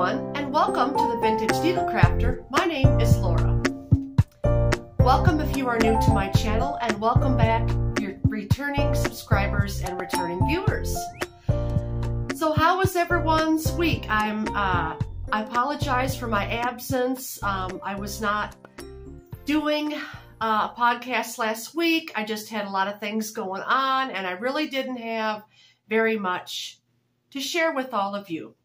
everyone, and welcome to the Vintage Needle Crafter. My name is Laura. Welcome if you are new to my channel, and welcome back your returning subscribers and returning viewers. So how was everyone's week? I apologize for my absence. I was not doing a podcast last week. I just had a lot of things going on, and I really didn't have very much to share with all of you.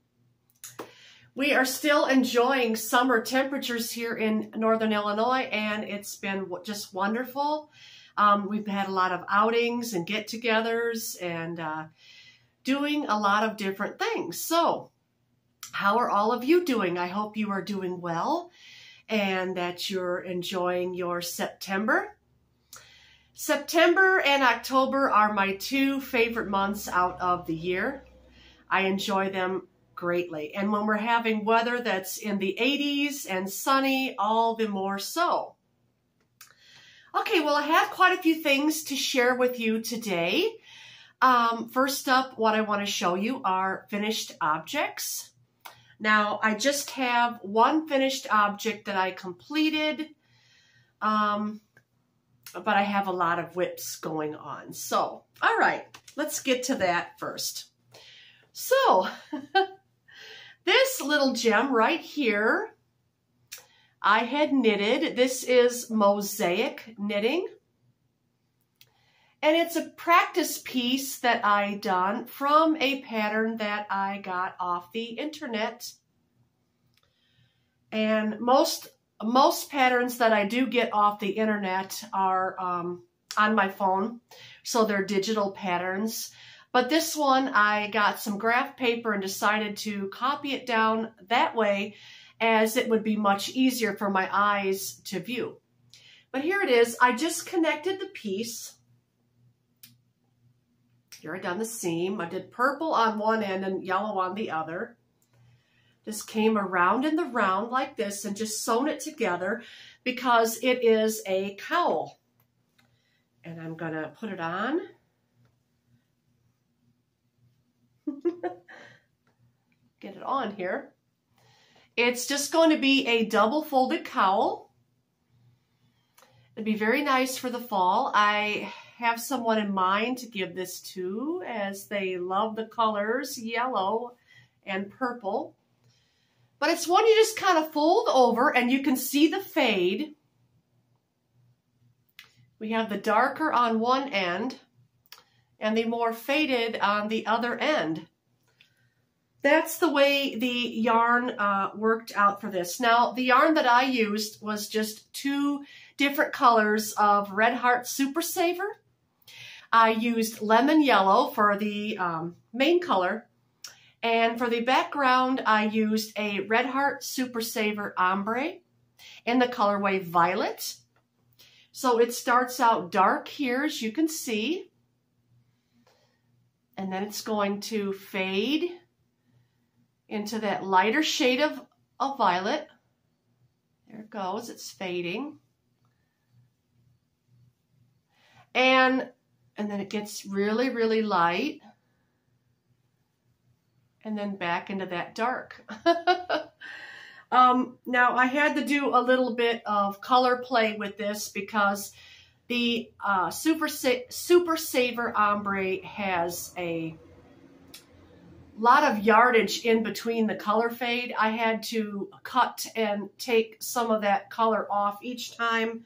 We are still enjoying summer temperatures here in Northern Illinois, and it's been just wonderful. We've had a lot of outings and get-togethers and doing a lot of different things. So, how are all of you doing? I hope you are doing well and that you're enjoying your September. September and October are my two favorite months out of the year. I enjoy them greatly. And when we're having weather that's in the 80s and sunny, all the more so. Okay, well, I have quite a few things to share with you today. First up, what I want to show you are finished objects. Now, I just have one finished object that I completed, but I have a lot of whips going on. So, all right, let's get to that first. So, this little gem right here, I had knitted. This is mosaic knitting. And it's a practice piece that I done from a pattern that I got off the internet. And most patterns that I do get off the internet are on my phone. So they're digital patterns. But this one, I got some graph paper and decided to copy it down that way, as it would be much easier for my eyes to view. But here it is. I just connected the piece. Here I done the seam. I did purple on one end and yellow on the other. Just came around in the round like this and just sewn it together because it is a cowl. And I'm going to put it on. Get it on here. It's just going to be a double folded cowl. It'd be very nice for the fall. I have someone in mind to give this to, as they love the colors yellow and purple. But it's one you just kind of fold over and you can see the fade. We have the darker on one end and the more faded on the other end. That's the way the yarn worked out for this. Now, the yarn that I used was just two different colors of Red Heart Super Saver. I used lemon yellow for the main color, and for the background, I used a Red Heart Super Saver ombre in the colorway Violet. So it starts out dark here, as you can see, and then it's going to fade into that lighter shade of violet. There it goes, it's fading. And then it gets really, really light. And then back into that dark. Now, I had to do a little bit of color play with this because the Super Saver ombre has a lot of yardage in between the color fade. I had to cut and take some of that color off each time.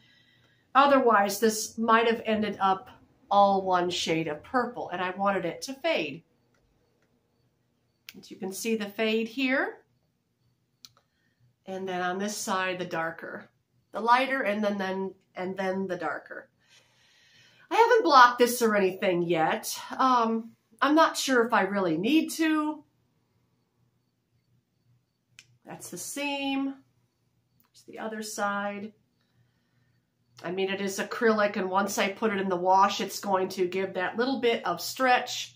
Otherwise, this might have ended up all one shade of purple, and I wanted it to fade. As you can see the fade here. And then on this side, the darker. The lighter and then the darker. I haven't blocked this or anything yet. I'm not sure if I really need to. That's the seam. There's the other side. I mean, it is acrylic, and once I put it in the wash, it's going to give that little bit of stretch.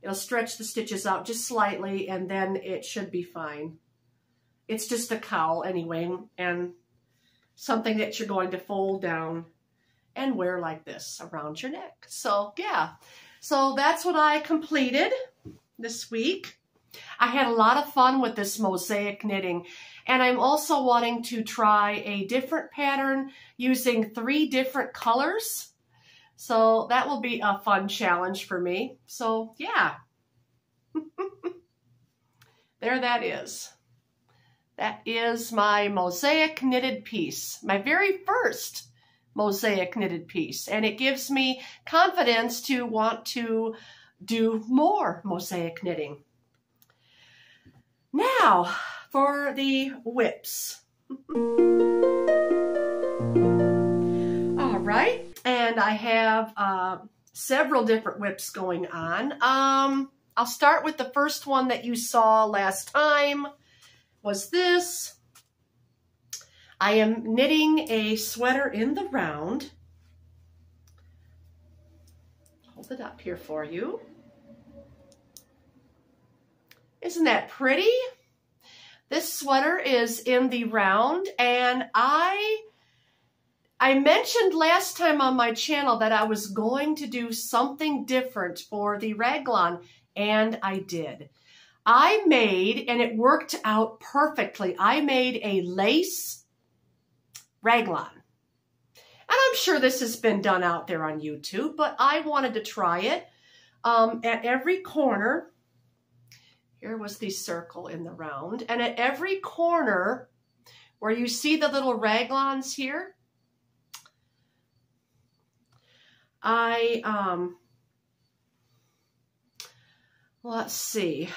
It'll stretch the stitches out just slightly, and then it should be fine. It's just a cowl anyway, and something that you're going to fold down and wear like this around your neck. So, yeah. So that's what I completed this week. I had a lot of fun with this mosaic knitting, and I'm also wanting to try a different pattern using 3 different colors. So that will be a fun challenge for me. So yeah, there that is. That is my mosaic knitted piece, my very first mosaic knitted piece, and it gives me confidence to want to do more mosaic knitting. Now for the whips. All right, and I have several different whips going on. I'll start with the first one that you saw last time. Was this. I am knitting a sweater in the round. Hold it up here for you. Isn't that pretty? This sweater is in the round, and I mentioned last time on my channel that I was going to do something different for the raglan, and I did. I made, and it worked out perfectly, I made a lace raglan. And I'm sure this has been done out there on YouTube, but I wanted to try it. At every corner, here was the circle in the round, and at every corner where you see the little raglans here, let's see.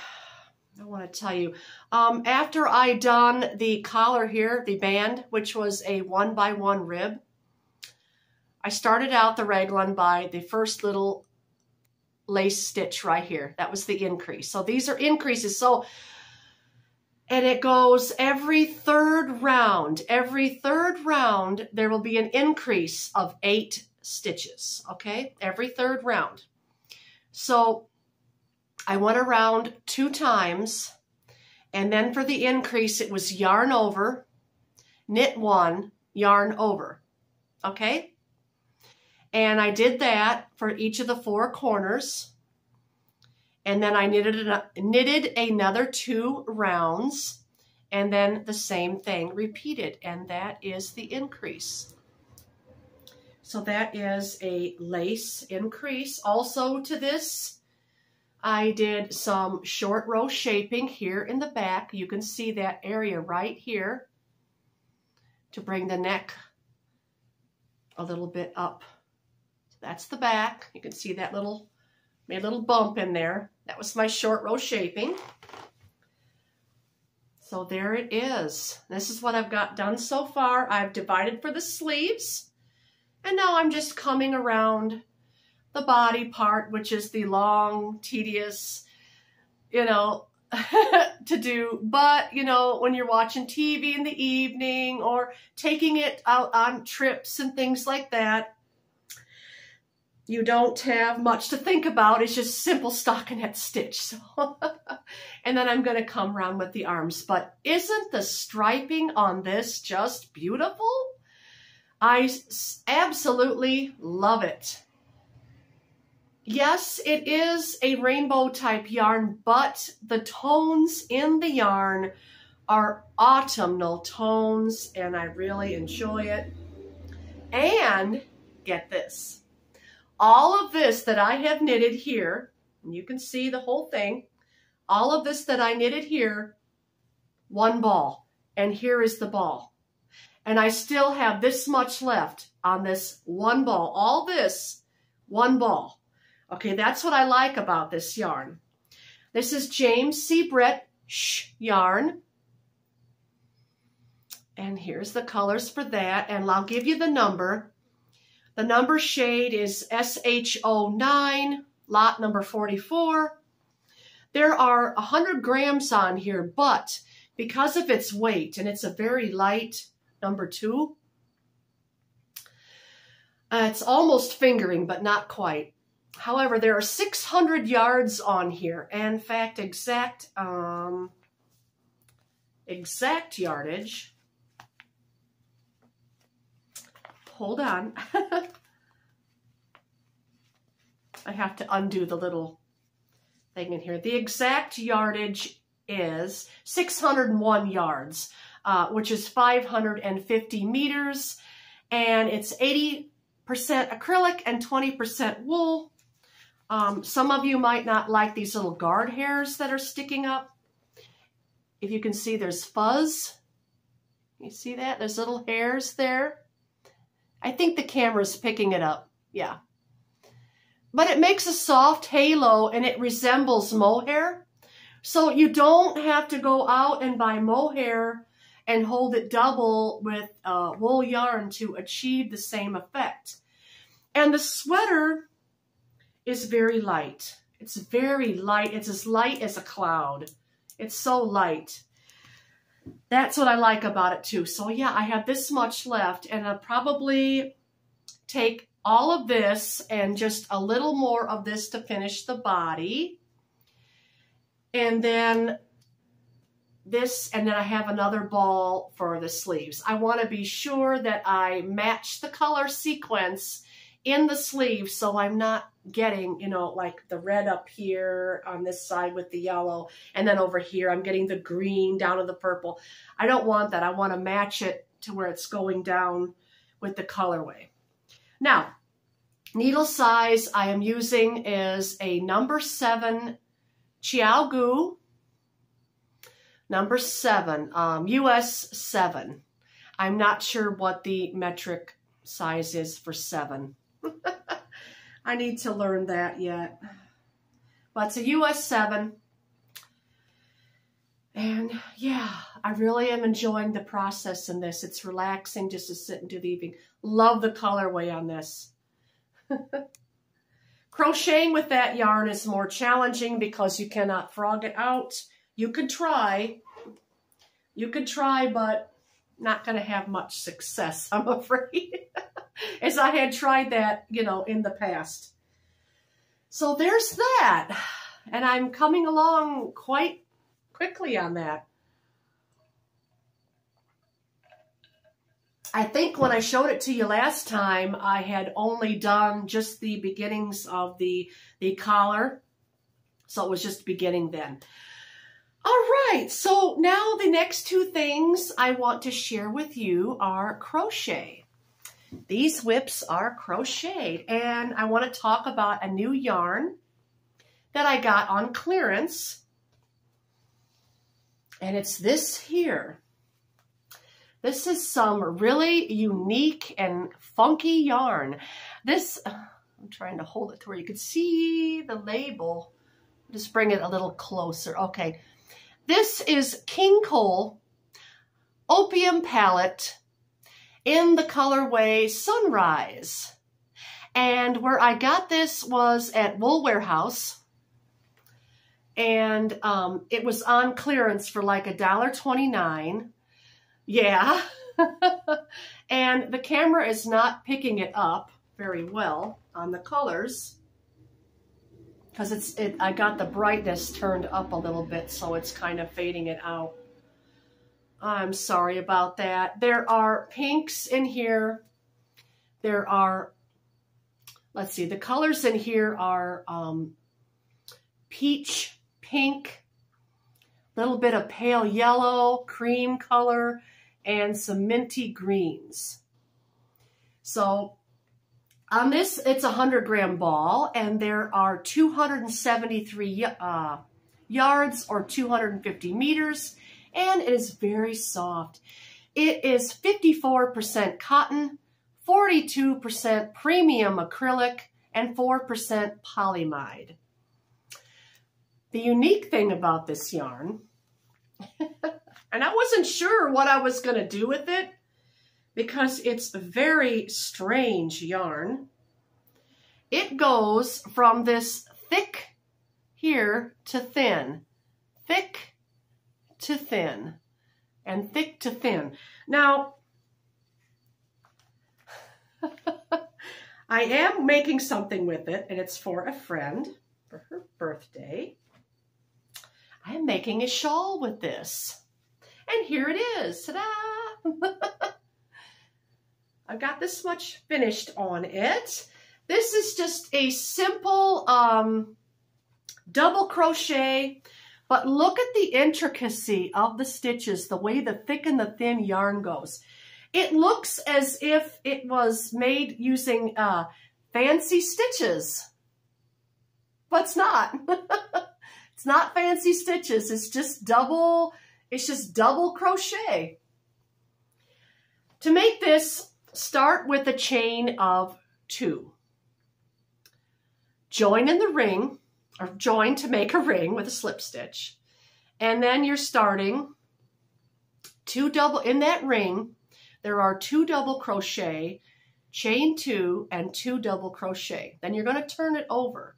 I want to tell you, after I done the collar here, the band, which was a 1x1 rib, I started out the raglan by the first little lace stitch right here. That was the increase. So these are increases. So, and it goes every third round. Every third round, there will be an increase of 8 stitches, okay? Every third round. So I went around 2 times, and then for the increase, it was yarn over, knit 1, yarn over, okay? And I did that for each of the 4 corners, and then I knitted another 2 rounds, and then the same thing repeated, and that is the increase. So that is a lace increase. Also to this, I did some short row shaping here in the back. You can see that area right here to bring the neck a little bit up. So that's the back. You can see that made a little bump in there. That was my short row shaping. So there it is. This is what I've got done so far. I've divided for the sleeves, and now I'm just coming around the body part, which is the long, tedious, to do. But, when you're watching TV in the evening or taking it out on trips and things like that, you don't have much to think about. It's just simple stockinette stitch. So and then I'm going to come around with the arms. But isn't the striping on this just beautiful? I absolutely love it. Yes, it is a rainbow type yarn, but the tones in the yarn are autumnal tones, and I really enjoy it. And get this, all of this that I have knitted here, and you can see the whole thing, all of this that I knitted here, 1 ball, and here is the ball. And I still have this much left on this 1 ball, all this, 1 ball. Okay, that's what I like about this yarn. This is James C. Brett yarn. And here's the colors for that. And I'll give you the number. The number shade is SH09, lot number 44. There are 100 grams on here, but because of its weight, and it's a very light number 2, it's almost fingering, but not quite. However, there are 600 yards on here, and in fact, exact yardage. Hold on. I have to undo the little thing in here. The exact yardage is 601 yards, which is 550 meters, and it's 80% acrylic and 20% wool. Some of you might not like these little guard hairs that are sticking up. If you can see, there's fuzz. You see that? There's little hairs there. I think the camera's picking it up. Yeah. But it makes a soft halo and it resembles mohair. So you don't have to go out and buy mohair and hold it double with wool yarn to achieve the same effect. And the sweater is very light. It's very light. It's as light as a cloud. It's so light. That's what I like about it too. So yeah, I have this much left, and I'll probably take all of this and just a little more of this to finish the body. And then this, and then I have another ball for the sleeves. I want to be sure that I match the color sequence in the sleeves so I'm not getting, you know, like the red up here on this side with the yellow, and then over here I'm getting the green down to the purple. I don't want that. I want to match it to where it's going down with the colorway. Now, needle size I am using is a number 7 Chiaogu, number 7, US 7. I'm not sure what the metric size is for 7. I need to learn that yet. But it's a US 7. And yeah, I really am enjoying the process in this. It's relaxing just to sit and do the evening. Love the colorway on this. Crocheting with that yarn is more challenging because you cannot frog it out. You could try, but not going to have much success, I'm afraid, as I had tried that, you know, in the past. So there's that, and I'm coming along quite quickly on that. I think when I showed it to you last time, I had only done just the beginnings of the collar, so it was just beginning then. All right, so now the next two things I want to share with you are crochet. These whips are crocheted, and I want to talk about a new yarn that I got on clearance, and it's this here. This is some really unique and funky yarn. This, I'm trying to hold it to where you can see the label. Just bring it a little closer. Okay. This is King Cole Opium Palette in the colorway Sunrise. And where I got this was at Wool Warehouse. And it was on clearance for like $1.29. Yeah. And the camera is not picking it up very well on the colors, because I got the brightness turned up a little bit, so it's kind of fading it out. I'm sorry about that. There are pinks in here. There are, let's see, the colors in here are peach, pink, a little bit of pale yellow, cream color, and some minty greens. So on this, it's a 100-gram ball, and there are 273 yards or 250 meters, and it is very soft. It is 54% cotton, 42% premium acrylic, and 4% polyamide. The unique thing about this yarn, and I wasn't sure what I was going to do with it, because it's a very strange yarn. It goes from this thick here to thin, thick to thin, and thick to thin. Now, I am making something with it, and it's for a friend for her birthday. I am making a shawl with this. And here it is. Ta-da! I've got this much finished on it. This is just a simple double crochet But look at the intricacy of the stitches, the way the thick and the thin yarn goes. It looks as if it was made using fancy stitches, but it's not. It's not fancy stitches. It's just double crochet. To make this, start with a chain of 2. Join in the ring, or join to make a ring with a slip stitch. And then you're starting 2 double, in that ring, there are 2 double crochet, chain 2, and 2 double crochet. Then you're going to turn it over.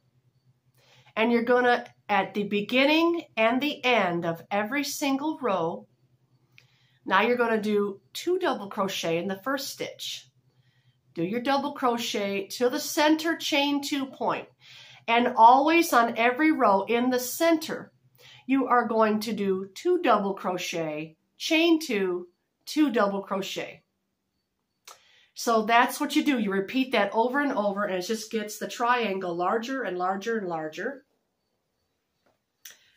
And you're going to, at the beginning and the end of every single row, now you're going to do 2 double crochet in the first stitch. Do your double crochet to the center chain 2 point. And always on every row in the center, you are going to do 2 double crochet, chain 2, 2 double crochet. So that's what you do. You repeat that over and over, and it just gets the triangle larger and larger and larger.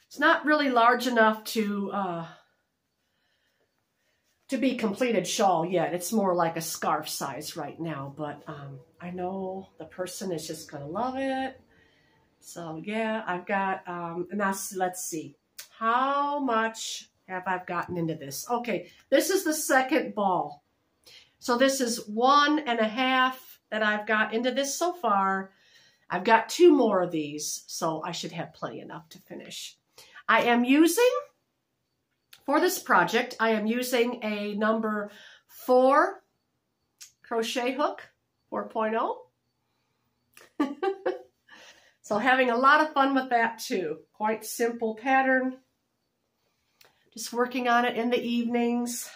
It's not really large enough to be completed shawl yet. It's more like a scarf size right now, but I know the person is just going to love it. So yeah, I've got, and now let's see. How much have I gotten into this? Okay, this is the second ball. So this is 1.5 that I've got into this so far. I've got 2 more of these, so I should have plenty enough to finish. I am using, for this project, I am using a number 4 crochet hook, 4.0. So having a lot of fun with that too. Quite simple pattern. Just working on it in the evenings.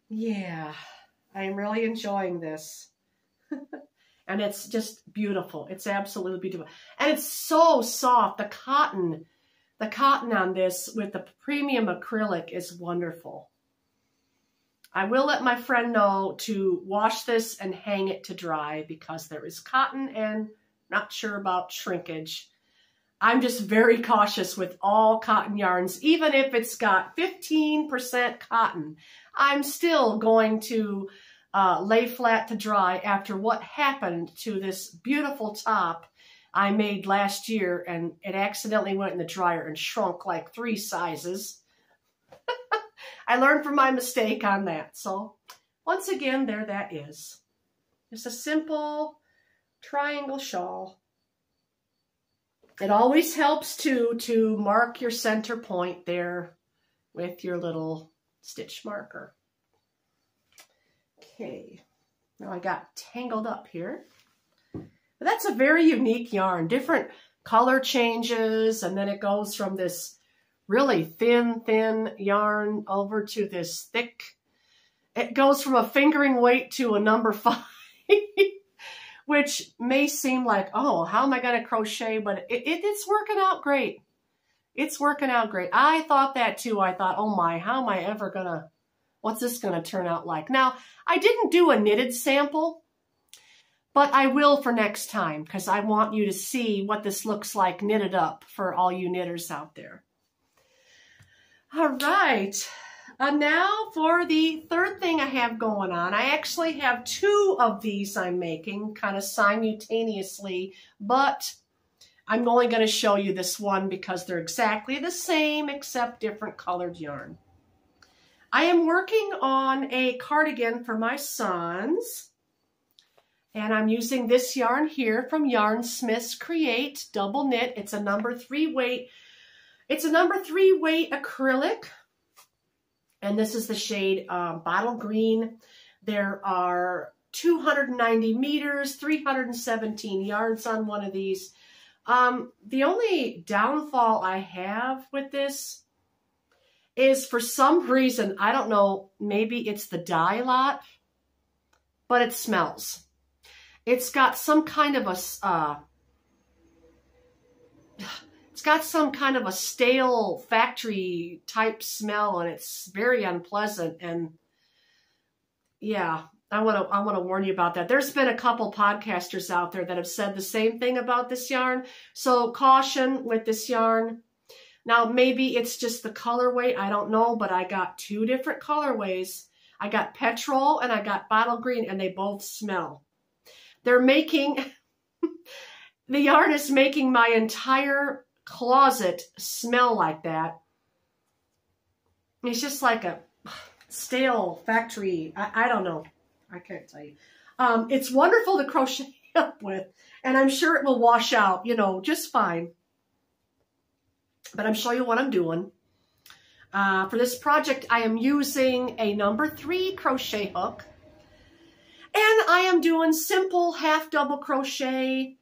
Yeah, I am really enjoying this. And it's just beautiful. It's absolutely beautiful. And it's so soft. The cotton on this with the premium acrylic is wonderful. I will let my friend know to wash this and hang it to dry because there is cotton and not sure about shrinkage. I'm just very cautious with all cotton yarns. Even if it's got 15% cotton, I'm still going to lay flat to dry after what happened to this beautiful top I made last year, and it accidentally went in the dryer and shrunk like 3 sizes. I learned from my mistake on that. So once again, there that is. Just a simple triangle shawl. It always helps to mark your center point there with your little stitch marker. Okay, now I got tangled up here. But that's a very unique yarn, different color changes, and then it goes from this really thin yarn over to this thick. It goes from a fingering weight to a number 5. Which may seem like, oh, how am I going to crochet? But it's working out great. It's working out great. I thought that too. I thought, oh my, how am I ever going to, what's this going to turn out like? Now, I didn't do a knitted sample, but I will for next time because I want you to see what this looks like knitted up for all you knitters out there. All right. Now for the third thing I have going on. I actually have 2 of these I'm making kind of simultaneously, but I'm only going to show you this one because they're exactly the same except different colored yarn. I am working on a cardigan for my sons, and I'm using this yarn here from Yarn Smiths Create double knit. It's a number 3 weight. It's a number 3 weight acrylic. And this is the shade Bottle Green. There are 290 meters, 317 yards on one of these. The only downfall I have with this is for some reason, I don't know, maybe it's the dye lot, but it smells. It's got some kind of a... It's got some kind of a stale factory type smell, and it's very unpleasant. And yeah, I want to warn you about that. There's been a couple podcasters out there that have said the same thing about this yarn. So caution with this yarn. Now, maybe it's just the colorway. I don't know, but I got 2 different colorways. I got petrol and I got bottle green, and they both smell. They're making, the yarn is making my entire closet smell like that. It's just like a stale factory. I don't know. I can't tell you. It's wonderful to crochet up with, and I'm sure it will wash out, you know, just fine. But I'm showing you what I'm doing. For this project, I am using a number 3 crochet hook. And I am doing simple half double crochet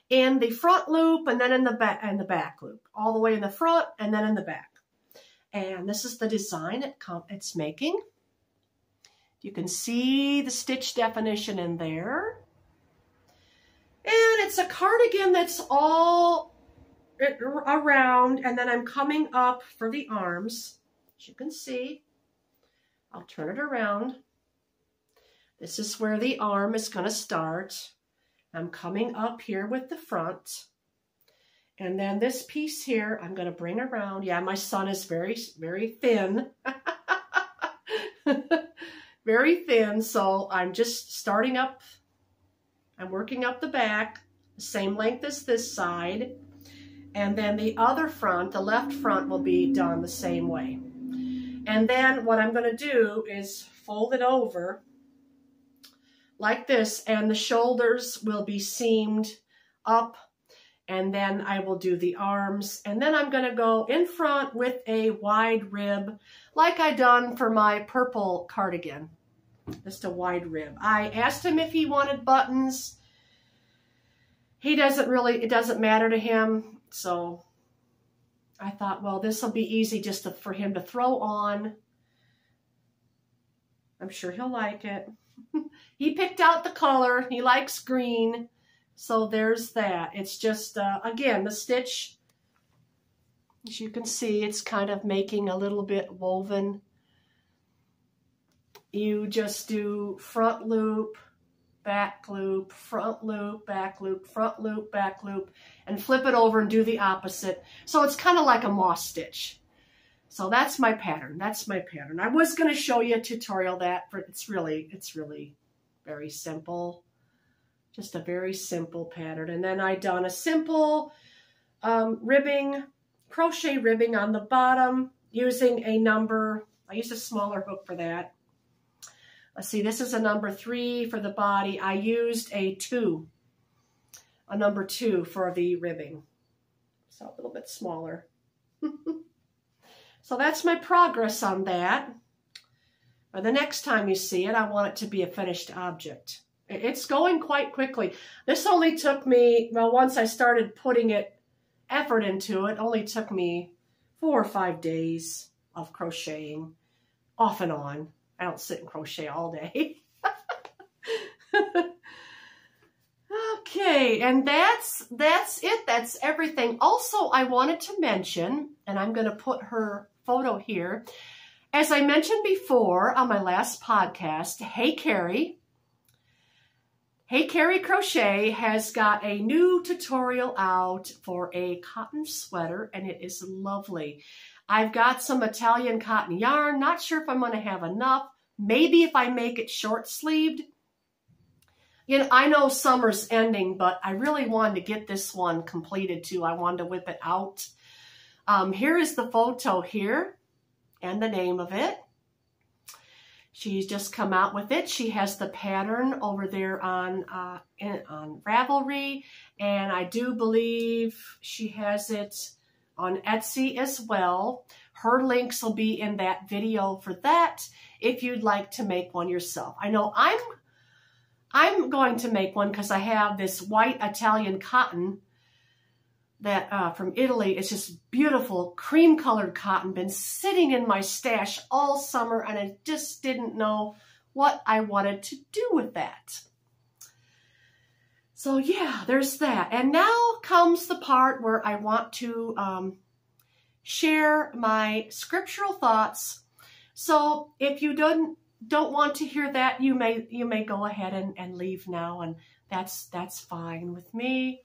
in the front loop and then in the back loop. All the way in the front and then in the back. And this is the design it's making. You can see the stitch definition in there. And it's a cardigan that's all around, and then I'm coming up for the arms. As you can see, I'll turn it around. This is where the arm is going to start. I'm coming up here with the front. And then this piece here, I'm going to bring around. Yeah, my son is very, very thin. Very thin, so I'm just starting up. I'm working up the back, the same length as this side. And then the other front, the left front, will be done the same way. And then what I'm going to do is fold it over like this, and the shoulders will be seamed up, and then I will do the arms, and then I'm going to go in front with a wide rib like I done for my purple cardigan. Just a wide rib. I asked him if he wanted buttons. He doesn't really, it doesn't matter to him, so I thought, well, this will be easy just for him to throw on. I'm sure he'll like it. He picked out the color. He likes green. So there's that. It's just, again, the stitch, as you can see, it's kind of making a little bit woven. You just do front loop, back loop, front loop, back loop, front loop, back loop, and flip it over and do the opposite. So it's kind of like a moss stitch. So that's my pattern. That's my pattern. I was going to show you a tutorial that, but it's really very simple. Just a very simple pattern. And then I done a simple ribbing, crochet ribbing on the bottom using a number. I used a smaller hook for that. Let's see, this is a number 3 for the body. I used a number 2 for the ribbing. So a little bit smaller. So that's my progress on that. But the next time you see it, I want it to be a finished object. It's going quite quickly. This only took me, well, once I started putting effort into it, only took me 4 or 5 days of crocheting, off and on. I don't sit and crochet all day. Okay, and that's it. That's everything. Also, I wanted to mention, and I'm going to put her photo here. As I mentioned before on my last podcast, Hey Carrie Crochet has got a new tutorial out for a cotton sweater, and it is lovely. I've got some Italian cotton yarn. Not sure if I'm going to have enough. Maybe if I make it short-sleeved. You know, I know summer's ending, but I really wanted to get this one completed too. I wanted to whip it out. Here is the photo here and the name of it. She's just come out with it. She has the pattern over there on Ravelry, and I do believe she has it on Etsy as well. Her links will be in that video for that if you'd like to make one yourself. I know I'm going to make one because I have this white Italian cotton that from Italy. It's just beautiful cream colored cotton, been sitting in my stash all summer, and I just didn't know what I wanted to do with that. So yeah, there's that. And now comes the part where I want to share my scriptural thoughts. So if you don't want to hear that, you may go ahead and leave now, and that's fine with me.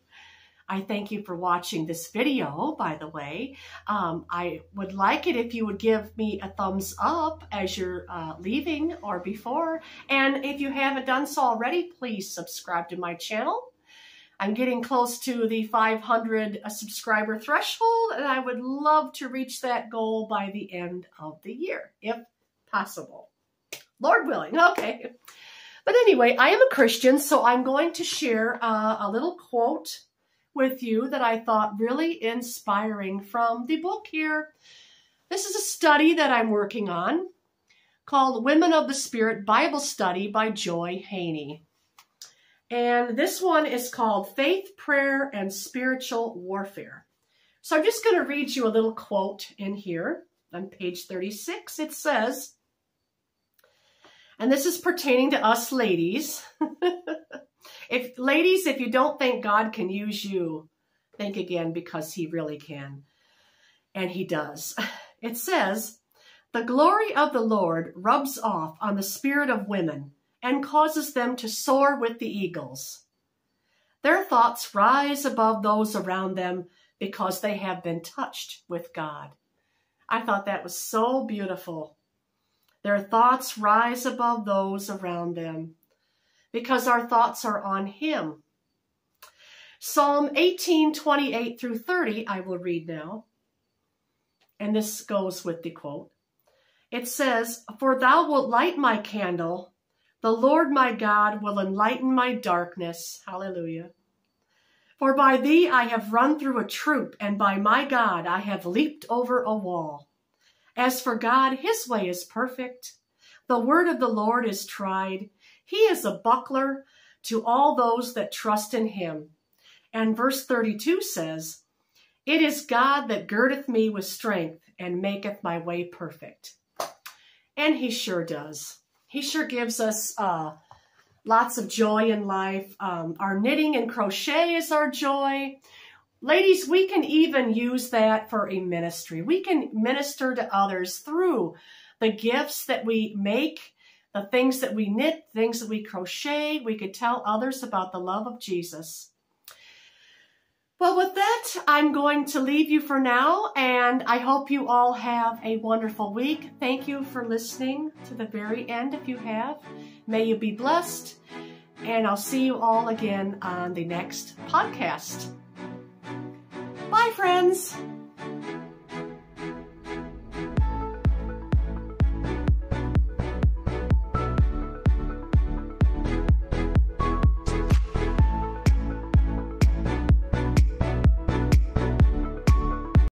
I thank you for watching this video, by the way. I would like it if you would give me a thumbs up as you're leaving or before. And if you haven't done so already, please subscribe to my channel. I'm getting close to the 500 subscriber threshold, and I would love to reach that goal by the end of the year, if possible. Lord willing, okay. But anyway, I am a Christian, so I'm going to share a little quote with you that I thought really inspiring from the book here. This is a study that I'm working on called Women of the Spirit Bible Study by Joy Haney. And this one is called Faith, Prayer, and Spiritual Warfare. So I'm just going to read you a little quote in here on page 36. It says, and this is pertaining to us ladies. Ladies, if you don't think God can use you, think again, because he really can. And he does. It says, the glory of the Lord rubs off on the spirit of women and causes them to soar with the eagles. Their thoughts rise above those around them because they have been touched with God. I thought that was so beautiful. Their thoughts rise above those around them because our thoughts are on him. Psalm 18:28 through 30, I will read now. And this goes with the quote. It says, for thou wilt light my candle, the Lord my God will enlighten my darkness. Hallelujah. For by thee I have run through a troop, and by my God I have leaped over a wall. As for God, his way is perfect. The word of the Lord is tried. He is a buckler to all those that trust in him. And verse 32 says, it is God that girdeth me with strength and maketh my way perfect. And he sure does. He sure gives us lots of joy in life. Our knitting and crochet is our joy. Ladies, we can even use that for a ministry. We can minister to others through the gifts that we make, the things that we knit, things that we crochet. We could tell others about the love of Jesus. Well, with that, I'm going to leave you for now, and I hope you all have a wonderful week. Thank you for listening to the very end if you have. May you be blessed, and I'll see you all again on the next podcast. Bye, friends.